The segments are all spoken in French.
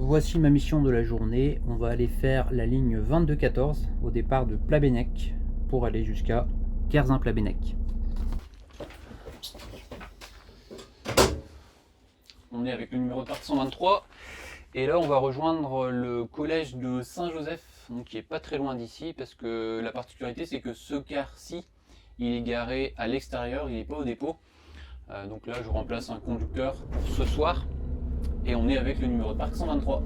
Voici ma mission de la journée. On va aller faire la ligne 2214 au départ de Plabennec pour aller jusqu'à Kerzin-Plabennec. On est avec le numéro de parc 123 et là on va rejoindre le collège de Saint-Joseph, donc qui est pas très loin d'ici, parce que la particularité c'est que ce car-ci il est garé à l'extérieur, il n'est pas au dépôt. Donc là je remplace un conducteur pour ce soir et on est avec le numéro de parc 123.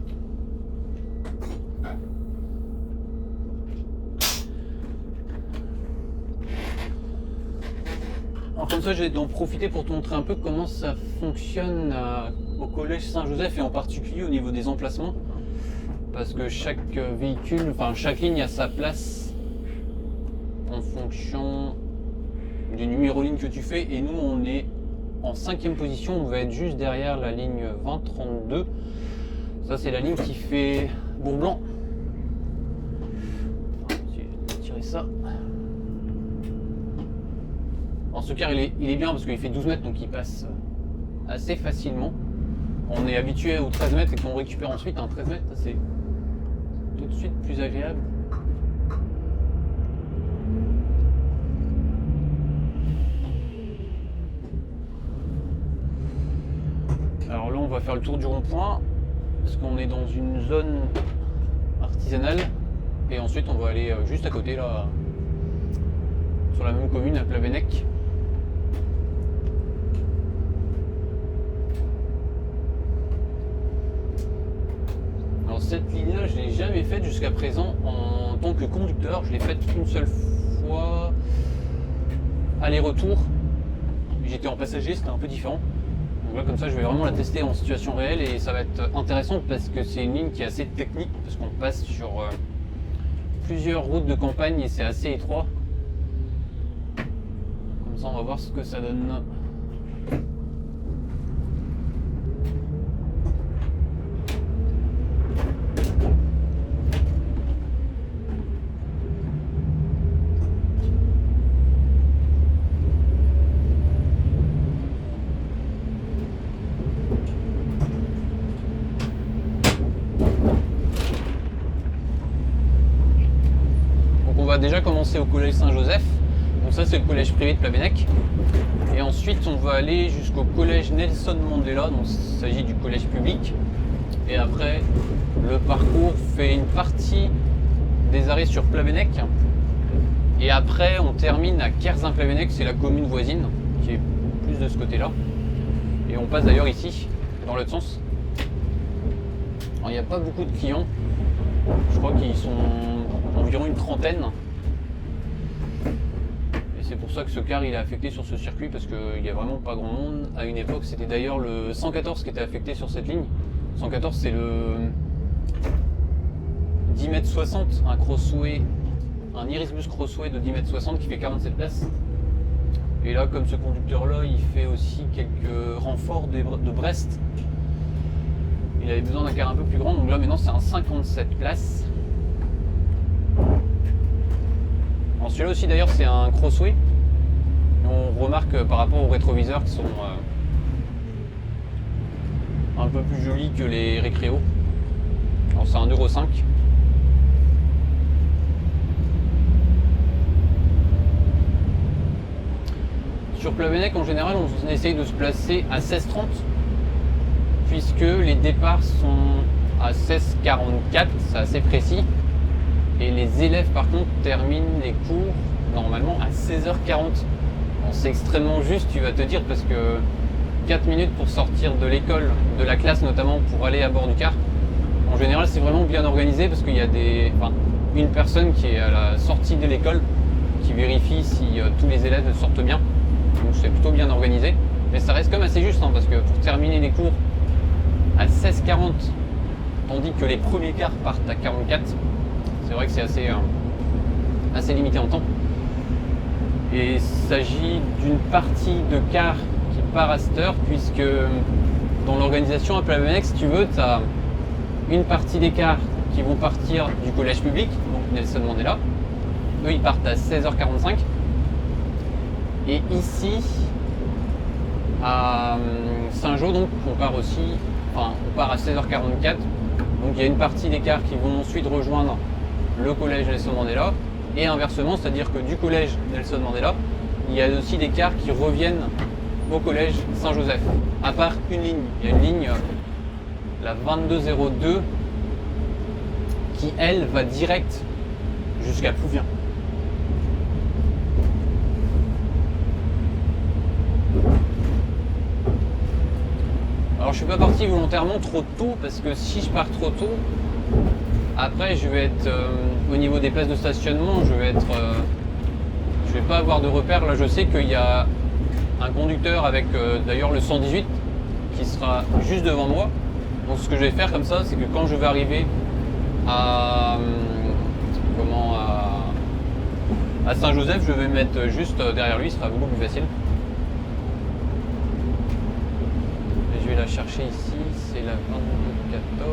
Alors comme ça, je vais d'en profiter pour te montrer un peu comment ça fonctionne au collège Saint-Joseph et en particulier au niveau des emplacements, parce que chaque véhicule, enfin chaque ligne a sa place en fonction du numéro ligne que tu fais, et nous on est en 5e position, on va être juste derrière la ligne 2032. Ça c'est la ligne qui fait Bourblanc. Je vais tirer ça. Alors ce car il est bien parce qu'il fait 12 mètres, donc il passe assez facilement. On est habitué aux 13 mètres et qu'on récupère ensuite un 13 mètres, c'est tout de suite plus agréable. Alors là on va faire le tour du rond-point parce qu'on est dans une zone artisanale et ensuite on va aller juste à côté là sur la même commune à Plabennec. Alors cette ligne-là, je ne l'ai jamais faite jusqu'à présent en tant que conducteur. Je l'ai faite une seule fois, aller-retour. J'étais en passager, c'était un peu différent. Donc là, comme ça, je vais vraiment la tester en situation réelle et ça va être intéressant parce que c'est une ligne qui est assez technique parce qu'on passe sur plusieurs routes de campagne et c'est assez étroit. Comme ça, on va voir ce que ça donne. On va déjà commencer au collège Saint-Joseph. Donc ça c'est le collège privé de Plabennec. Et ensuite on va aller jusqu'au collège Nelson Mandela, donc il s'agit du collège public. Et après le parcours fait une partie des arrêts sur Plabennec. Et après on termine à Kerzin-Plabennec, c'est la commune voisine qui est plus de ce côté-là. Et on passe d'ailleurs ici, dans l'autre sens. Alors il n'y a pas beaucoup de clients. Je crois qu'ils sont environ une trentaine. Et c'est pour ça que ce car il est affecté sur ce circuit, parce qu'il n'y a vraiment pas grand monde. À une époque, c'était d'ailleurs le 114 qui était affecté sur cette ligne. 114, c'est le 10,60 m, un crossway, un Irisbus crossway de 10,60 m qui fait 47 places. Et là, comme ce conducteur-là, il fait aussi quelques renforts de Brest. Il avait besoin d'un car un peu plus grand, donc là maintenant c'est un 57 places. Alors celui-là aussi d'ailleurs c'est un crossway. On remarque par rapport aux rétroviseurs qui sont un peu plus jolis que les Recreo. Alors c'est un Euro 5. Sur Plabennec en général on essaye de se placer à 16h30, puisque les départs sont à 16h44, c'est assez précis. Et les élèves par contre terminent les cours normalement à 16h40. C'est extrêmement juste, tu vas te dire, parce que 4 minutes pour sortir de l'école, de la classe notamment, pour aller à bord du car. En général c'est vraiment bien organisé parce qu'il y a une personne qui est à la sortie de l'école qui vérifie si tous les élèves sortent bien. Donc c'est plutôt bien organisé. Mais ça reste quand même assez juste, hein, parce que pour terminer les cours à 16h40, tandis que les premiers cars partent à 44, c'est vrai que c'est assez limité en temps. Et il s'agit d'une partie de car qui part à cette heure, puisque dans l'organisation à Plabennec, si tu veux, tu as une partie des cars qui vont partir du collège public, donc Nelson Mandela. Eux, ils partent à 16h45. Et ici, à Saint-Jean, donc on part à 16h44 Donc il y a une partie des cars qui vont ensuite rejoindre le collège Nelson Mandela et inversement, c'est-à-dire que du collège Nelson Mandela, il y a aussi des cars qui reviennent au collège Saint-Joseph. À part une ligne, il y a une ligne, la 2202, qui elle va direct jusqu'à Plouvien. Alors je suis pas parti volontairement trop tôt parce que si je pars trop tôt, après je vais être au niveau des places de stationnement, je vais pas avoir de repères. Là je sais qu'il y a un conducteur avec d'ailleurs le 118 qui sera juste devant moi. Donc ce que je vais faire comme ça, c'est que quand je vais arriver à Saint-Joseph, je vais me mettre juste derrière lui, ce sera beaucoup plus facile. Et je vais la chercher ici, c'est la 2214.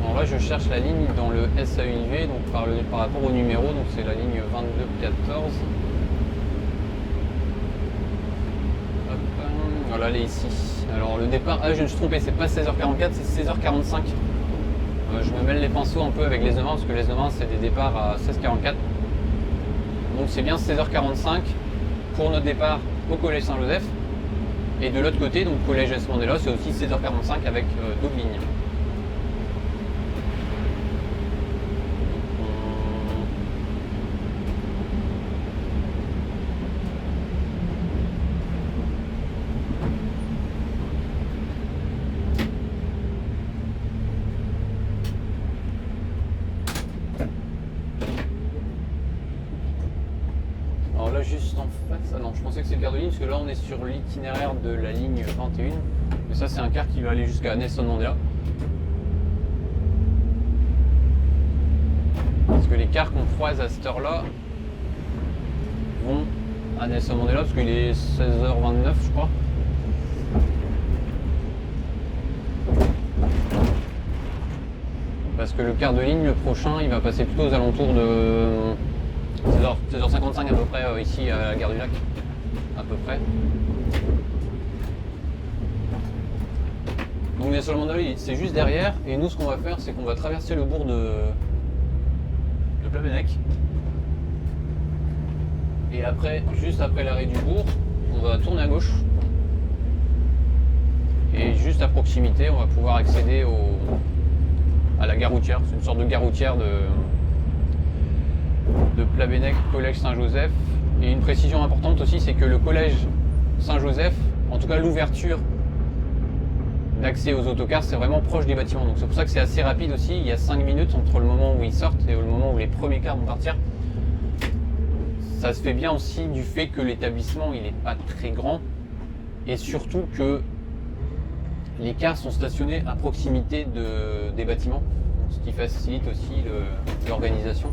Alors là je cherche la ligne dans le SAUV, donc par rapport au numéro, donc c'est la ligne 2214. Voilà, elle est ici. Alors le départ, je me suis trompé, c'est pas 16h44, c'est 16h45. Je me mêle les pinceaux un peu avec les 9 parce que les 9 c'est des départs à 16h44. Donc c'est bien 16h45 pour notre départ au collège Saint-Joseph. Et de l'autre côté, donc collège S. Mandela, c'est aussi 16h45 avec double ligne. Juste en face, ah non, je pensais que c'est le quart de ligne parce que là on est sur l'itinéraire de la ligne 21, mais ça c'est un quart qui va aller jusqu'à Nelson Mandela. Parce que les cars qu'on croise à cette heure-là vont à Nelson Mandela parce qu'il est 16h29 je crois. Parce que le quart de ligne, le prochain, il va passer plutôt aux alentours de 16h55 à peu près ici à la gare du Lac, à peu près. Donc Nelson Mandela c'est juste derrière et nous ce qu'on va faire c'est qu'on va traverser le bourg de Plabennec et après, juste après l'arrêt du bourg, on va tourner à gauche et juste à proximité on va pouvoir accéder à la gare routière. C'est une sorte de gare routière de Plabennec, collège Saint-Joseph. Et une précision importante aussi, c'est que le collège Saint-Joseph, en tout cas l'ouverture d'accès aux autocars, c'est vraiment proche des bâtiments. Donc c'est pour ça que c'est assez rapide aussi. Il y a 5 minutes entre le moment où ils sortent et le moment où les premiers cars vont partir. Ça se fait bien aussi du fait que l'établissement il n'est pas très grand et surtout que les cars sont stationnés à proximité des bâtiments, donc ce qui facilite aussi l'organisation.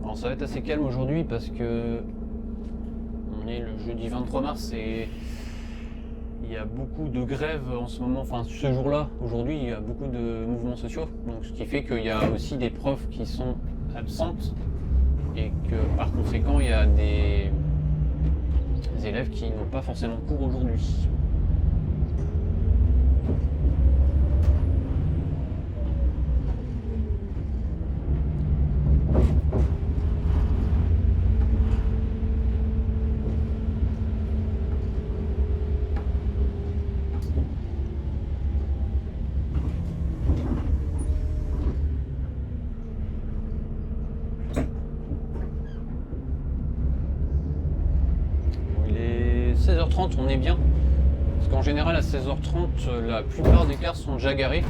Alors ça va être assez calme aujourd'hui parce que on est le jeudi 23 mars et il y a beaucoup de grèves en ce moment, enfin ce jour-là, aujourd'hui il y a beaucoup de mouvements sociaux, donc ce qui fait qu'il y a aussi des profs qui sont absentes et que par conséquent il y a des élèves qui n'ont pas forcément cours aujourd'hui. On est bien parce qu'en général à 16h30 la plupart des cars sont déjà garés,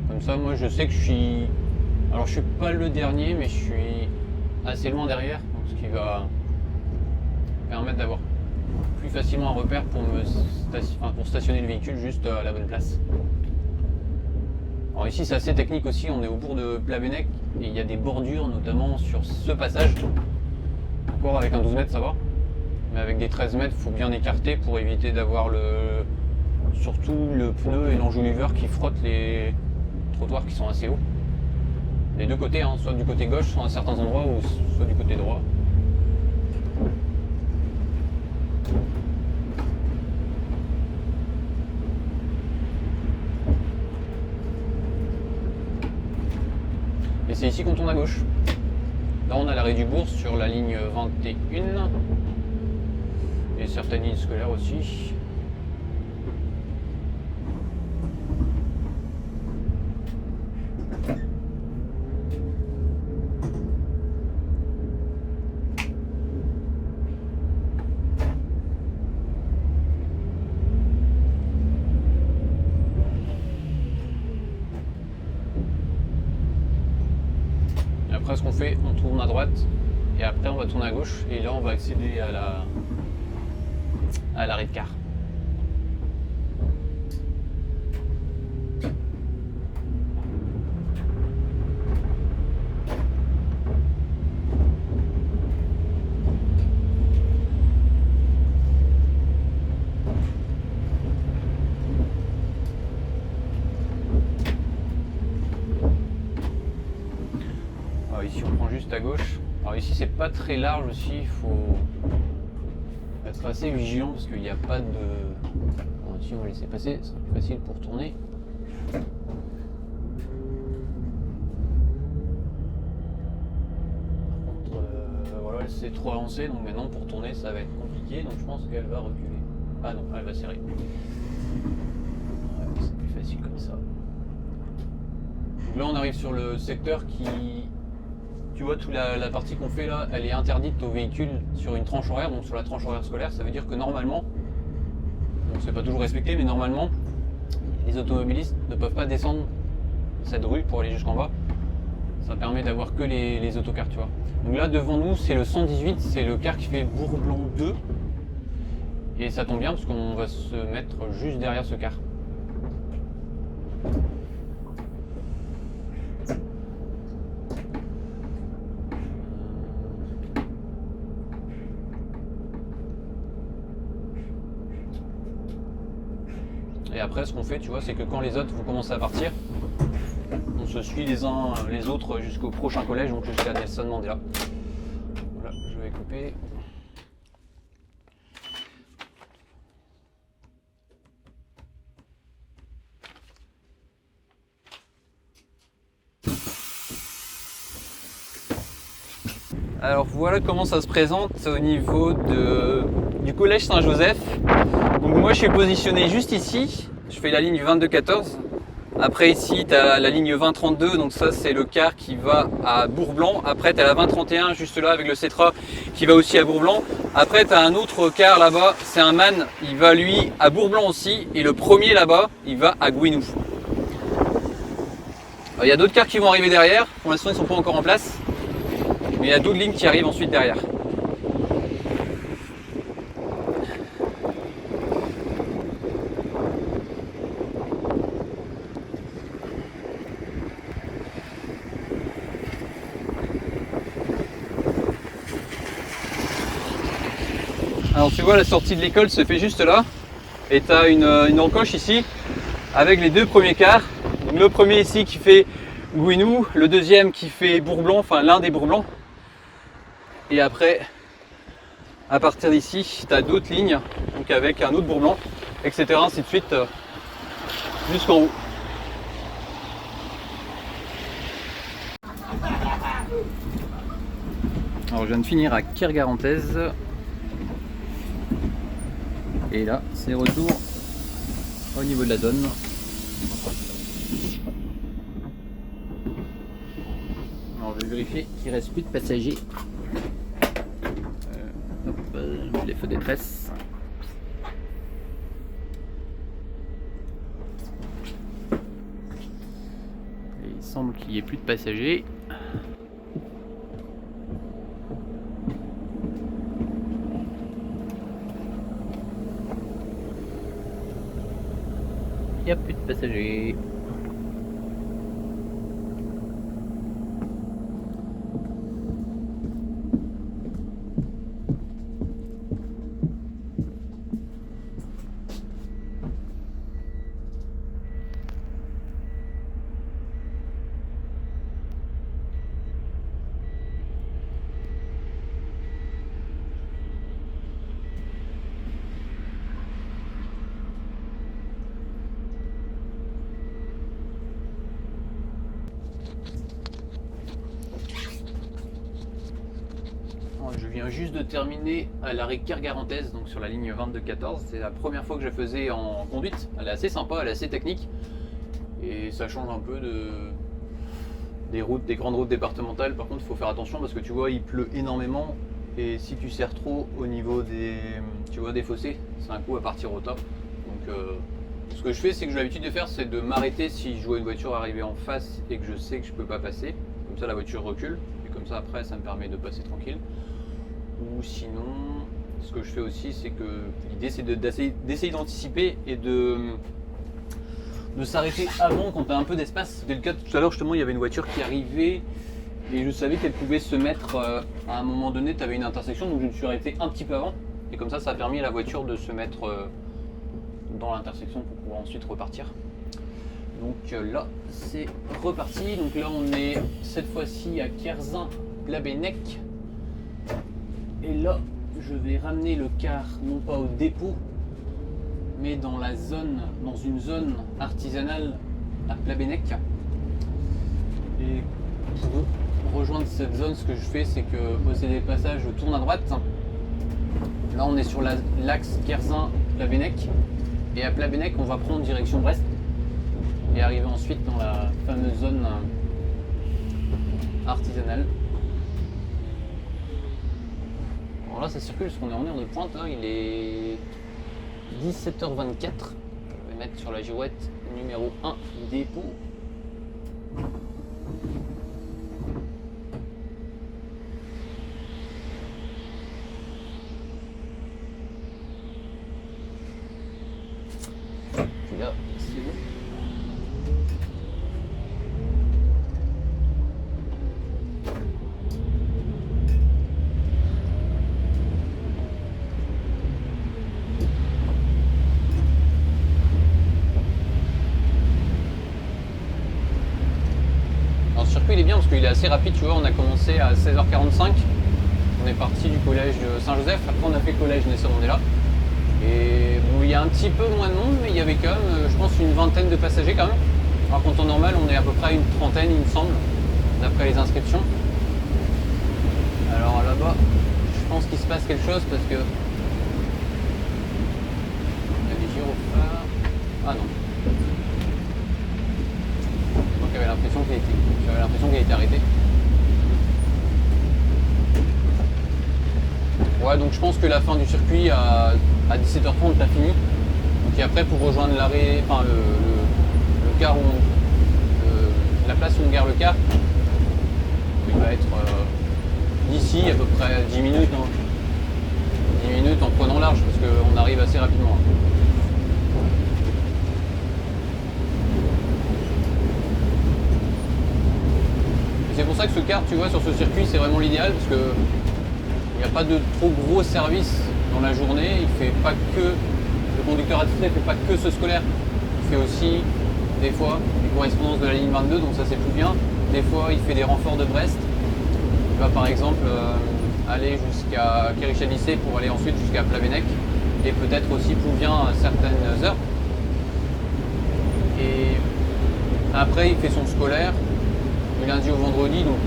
comme ça moi je sais que je suis pas le dernier mais je suis assez loin derrière, donc ce qui va permettre d'avoir plus facilement un repère pour stationner le véhicule juste à la bonne place. Alors ici c'est assez technique aussi, on est au bourg de Plabennec et il y a des bordures notamment sur ce passage. Encore avec un 12 mètres ça va, mais avec des 13 mètres il faut bien écarter pour éviter d'avoir surtout le pneu et l'enjoliveur qui frottent les trottoirs qui sont assez hauts. Les deux côtés, hein, soit du côté gauche, soit à certains endroits, ou soit du côté droit. Et c'est ici qu'on tourne à gauche. Là on a l'arrêt du bourg sur la ligne 21 et certaines lignes scolaires aussi. Après ce qu'on fait, on tourne à droite et après on va tourner à gauche et là on va accéder à l'arrêt de car. Ici on prend juste à gauche. Alors ici c'est pas très large aussi, il faut être assez vigilant parce qu'il n'y a pas de... Bon, ici on va laisser passer, c'est plus facile pour tourner. Par contre, voilà, elle s'est trop avancée, donc maintenant pour tourner ça va être compliqué, donc je pense qu'elle va reculer. Ah non, elle va serrer. Ouais, c'est plus facile comme ça. Donc là on arrive sur le secteur qui... Tu vois, toute la partie qu'on fait là, elle est interdite aux véhicules sur une tranche horaire, donc sur la tranche horaire scolaire. Ça veut dire que normalement, donc c'est pas toujours respecté, mais normalement, les automobilistes ne peuvent pas descendre cette rue pour aller jusqu'en bas. Ça permet d'avoir que les autocars, tu vois. Donc là, devant nous, c'est le 118, c'est le car qui fait Bourg-Blanc 2. Et ça tombe bien parce qu'on va se mettre juste derrière ce car. Et après ce qu'on fait, tu vois, c'est que quand les autres vont commencer à partir, on se suit les uns les autres jusqu'au prochain collège, donc jusqu'à Nelson Mandela. Voilà, je vais couper. Alors voilà comment ça se présente au niveau du collège Saint-Joseph. Donc moi je suis positionné juste ici, je fais la ligne 22-14. Après ici tu as la ligne 20-32, donc ça c'est le car qui va à Bourg-Blanc. Après tu as la 20-31 juste là avec le Cetra qui va aussi à Bourg-Blanc. Après tu as un autre car là-bas, c'est un MAN, il va lui à Bourg-Blanc aussi. Et le premier là-bas, il va à Gouinou. Il y a d'autres cars qui vont arriver derrière, pour l'instant ils ne sont pas encore en place. Mais il y a d'autres lignes qui arrivent ensuite derrière. Alors tu vois, la sortie de l'école se fait juste là. Et tu as une encoche ici avec les deux premiers cars. Donc, le premier ici qui fait Gouinou, le deuxième qui fait Bourg-Blanc, enfin l'un des Bourg-Blancs. Et après, à partir d'ici, tu as d'autres lignes, donc avec un autre Bourg-Blanc, etc. ainsi de suite, jusqu'en haut. Alors je viens de finir à Kergarantez. Et là, c'est retour au niveau de la zone. Alors je vais vérifier qu'il ne reste plus de passagers. Les feux détresse. Et il semble qu'il n'y ait plus de passagers. Il n'y a plus de passagers. Je viens juste de terminer à l'arrêt Kergarantez, donc sur la ligne 2214. C'est la première fois que je la faisais en conduite. Elle est assez sympa, elle est assez technique. Et ça change un peu des routes, des grandes routes départementales. Par contre, il faut faire attention parce que tu vois, il pleut énormément. Et si tu serres trop au niveau des fossés, c'est un coup à partir au top. Donc, ce que je fais, c'est que j'ai l'habitude de faire, c'est de m'arrêter si je vois une voiture arriver en face et que je sais que je peux pas passer. Comme ça, la voiture recule. Et comme ça, après, ça me permet de passer tranquille. Ou sinon, ce que je fais aussi, c'est que l'idée c'est d'essayer d'anticiper et de s'arrêter avant quand tu as un peu d'espace. C'était le cas tout à l'heure, justement, il y avait une voiture qui arrivait et je savais qu'elle pouvait se mettre à un moment donné, tu avais une intersection, donc je me suis arrêté un petit peu avant. Et comme ça a permis à la voiture de se mettre dans l'intersection pour pouvoir ensuite repartir. Donc là, c'est reparti. Donc là, on est cette fois-ci à Kerzin-Plabennec. Et là, je vais ramener le car non pas au dépôt, mais dans une zone artisanale à Plabennec. Et pour rejoindre cette zone, ce que je fais, c'est que posséder le passage, je tourne à droite. Là, on est sur l'axe Kerzin-Plabennec. Et à Plabennec, on va prendre direction Brest et arriver ensuite dans la fameuse zone artisanale. Alors là, ça circule parce qu'on est en heure de pointe. Là, il est 17h24. Je vais mettre sur la girouette numéro 1 dépôt. Puis là, c'est bon. Il est bien parce qu'il est assez rapide, tu vois, on a commencé à 16h45, on est parti du collège Saint-Joseph, après on a fait le collège Nelson Mandela, et bon, il y a un petit peu moins de monde, mais il y avait quand même, je pense, une vingtaine de passagers quand même. Alors qu'en temps normal, on est à peu près à une trentaine, il me semble, d'après les inscriptions. Alors là-bas, je pense qu'il se passe quelque chose parce que il y a des gyrophares. Ah non. J'avais l'impression qu'il a été arrêté. Ouais, donc je pense que la fin du circuit à 17h30 t'as fini. Donc et après pour rejoindre l'arrêt, enfin le car la place où on gare le car, il va être d'ici à peu près 10 minutes. Hein. 10 minutes en prenant large parce qu'on arrive assez rapidement. C'est pour ça que ce car, tu vois, sur ce circuit, c'est vraiment l'idéal parce que il n'y a pas de trop gros services dans la journée. Il fait pas que le conducteur attitré, il fait pas que ce scolaire. Il fait aussi des fois les correspondances de la ligne 22, donc ça c'est plus bien. Des fois, il fait des renforts de Brest. Il va par exemple aller jusqu'à Kéricha-Lycée pour aller ensuite jusqu'à Plabennec et peut-être aussi Plouvien à certaines heures. Et après, il fait son scolaire du lundi au vendredi, donc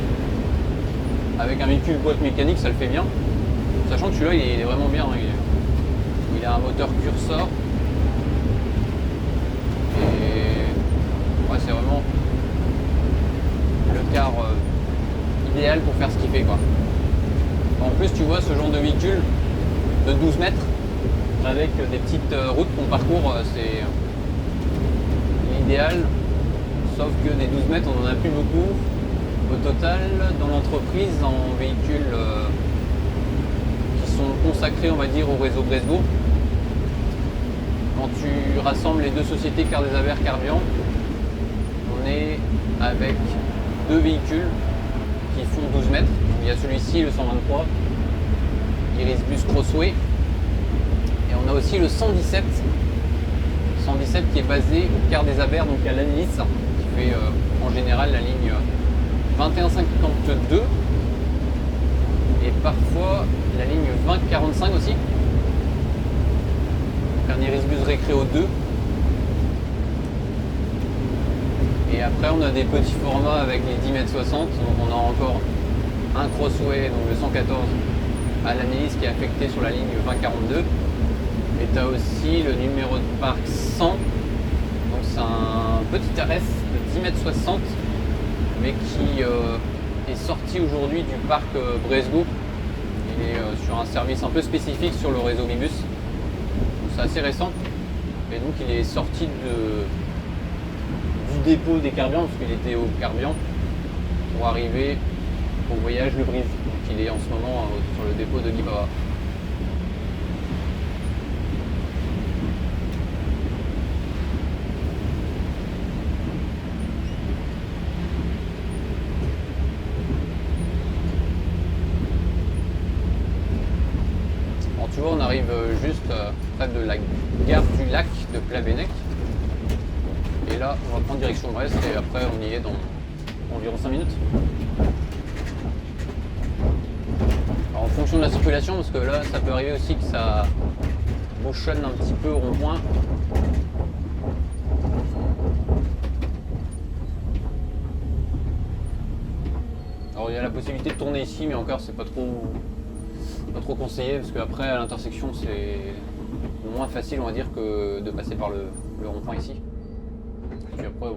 avec un véhicule boîte mécanique, ça le fait bien. Sachant que celui-là, il est vraiment bien. Hein. Il a un moteur Cursor. Et ouais, c'est vraiment le car idéal pour faire ce qu'il fait, quoi. En plus, tu vois, ce genre de véhicule de 12 mètres avec des petites routes qu'on parcourt, c'est l'idéal. Sauf que des 12 mètres, on n'en a plus beaucoup. Au total, dans l'entreprise, en véhicules qui sont consacrés, on va dire, au réseau Bresgo, quand tu rassembles les deux sociétés Car des Abers Carbian, on est avec deux véhicules qui font 12 mètres. Donc, il y a celui-ci, le 123, Irisbus Crossway, et on a aussi le 117 qui est basé au Car des Abers, donc à l'Annelis, qui fait en général la ligne 2152 et parfois la ligne 2045 aussi. Donc un Irisbus Recréo 2. Et après on a des petits formats avec les 10 mètres 60, donc on a encore un Crossway, donc le 114 à l'Annelis qui est affecté sur la ligne 2042. Et tu as aussi le numéro de parc 100, donc c'est un petit RS de 10 mètres 60 mais qui est sorti aujourd'hui du parc Bresgau. Il est sur un service un peu spécifique sur le réseau Bibus, donc c'est assez récent, et donc il est sorti du dépôt des Carbians, parce qu'il était au Carbian, pour arriver au voyage Le Brise. Donc il est en ce moment sur le dépôt de Guibava. Tu vois, on arrive juste près de la gare du lac de Plabennec. Et là, on va prendre direction Brest et après on y est dans environ 5 minutes. Alors, en fonction de la circulation, parce que là, ça peut arriver aussi que ça bouchonne un petit peu au rond-point. Alors il y a la possibilité de tourner ici, mais encore c'est pas trop conseillé, parce qu'après à l'intersection c'est moins facile, on va dire, que de passer par le rond-point ici. Et puis après bon,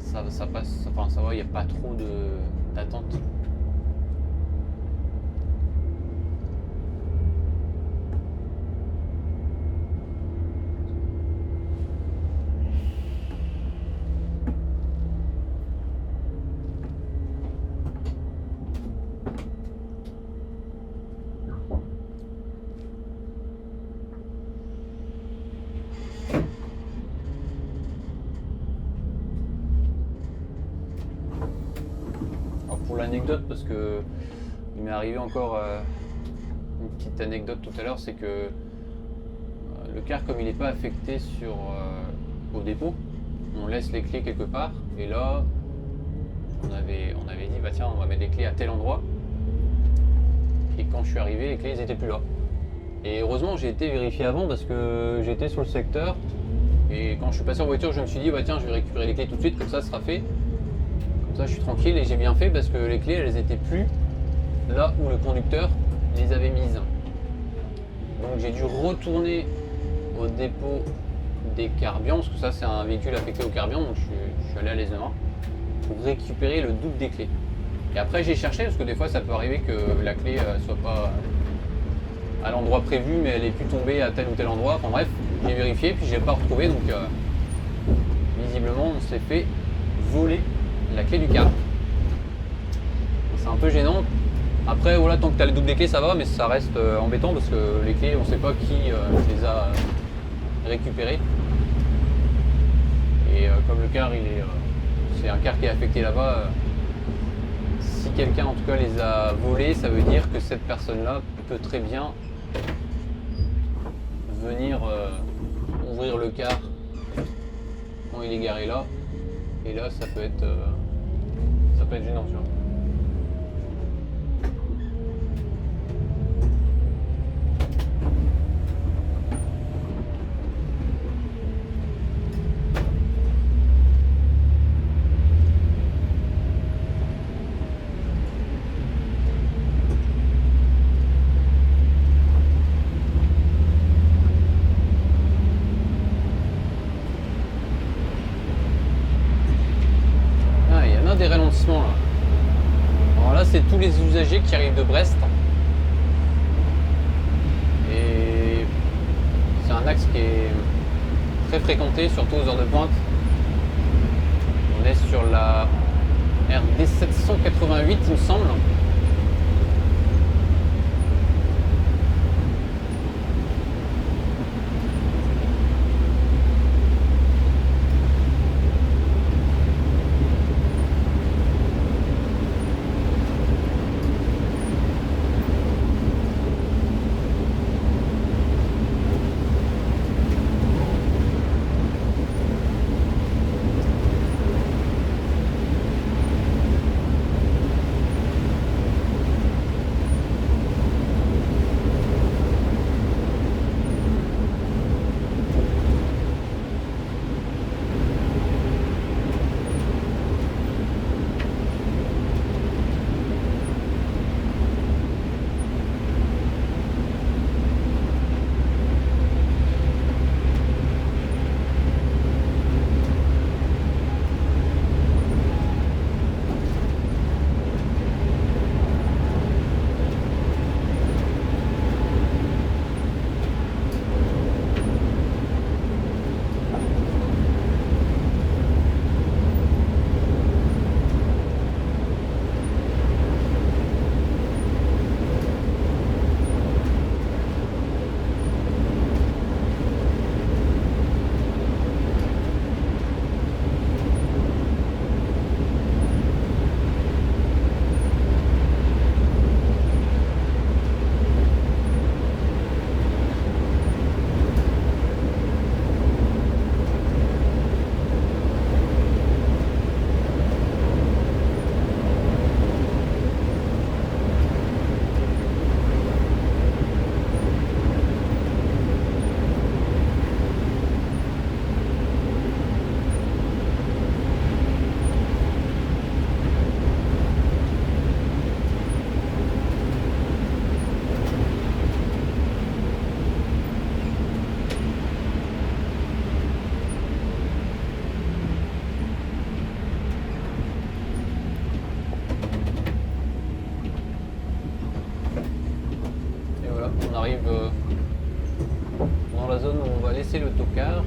ça passe, enfin ça va, il n'y a pas trop d'attente. Anecdote, parce que il m'est arrivé encore une petite anecdote tout à l'heure, c'est que le car, comme il n'est pas affecté au dépôt, on laisse les clés quelque part, et là on avait dit bah tiens, on va mettre des clés à tel endroit, et quand je suis arrivé, les clés elles étaient plus là. Et heureusement j'ai été vérifié avant, parce que j'étais sur le secteur, et quand je suis passé en voiture je me suis dit bah tiens, je vais récupérer les clés tout de suite, comme ça sera fait. Ça, je suis tranquille, et j'ai bien fait, parce que les clés elles étaient plus là où le conducteur les avait mises. Donc j'ai dû retourner au dépôt des Carbians, parce que ça c'est un véhicule affecté au Carbian, donc je suis allé à l'Aisnerin pour récupérer le double des clés. Et après j'ai cherché, parce que des fois ça peut arriver que la clé soit pas à l'endroit prévu, mais elle ait pu tomber à tel ou tel endroit. Enfin bref, j'ai vérifié, puis je l'ai pas retrouvé, donc visiblement on s'est fait voler la clé du car. C'est un peu gênant. Après voilà, tant que tu as le double des clés ça va, mais ça reste embêtant, parce que les clés on sait pas qui les a récupérées. Et comme le car c'est un car qui est affecté là-bas, si quelqu'un en tout cas les a volés, ça veut dire que cette personne là peut très bien venir ouvrir le car quand il est garé là, et là ça peut être gênant, tu vois. Des ralentissements là. Alors là c'est tous les usagers qui arrivent de Brest, et c'est un axe qui est très fréquenté, surtout aux heures de pointe. On est sur la RD 788 il me semble. arrive dans la zone où on va laisser le tocard.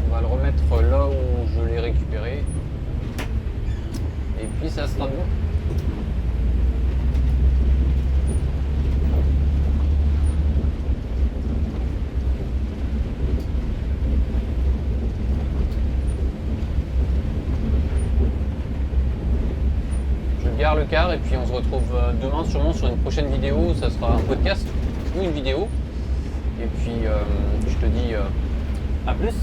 On va le remettre là où je l'ai récupéré. Et puis ça sera bon. Gare le car et puis on se retrouve demain sûrement sur une prochaine vidéo. Ça sera un podcast ou une vidéo. Et puis je te dis à plus.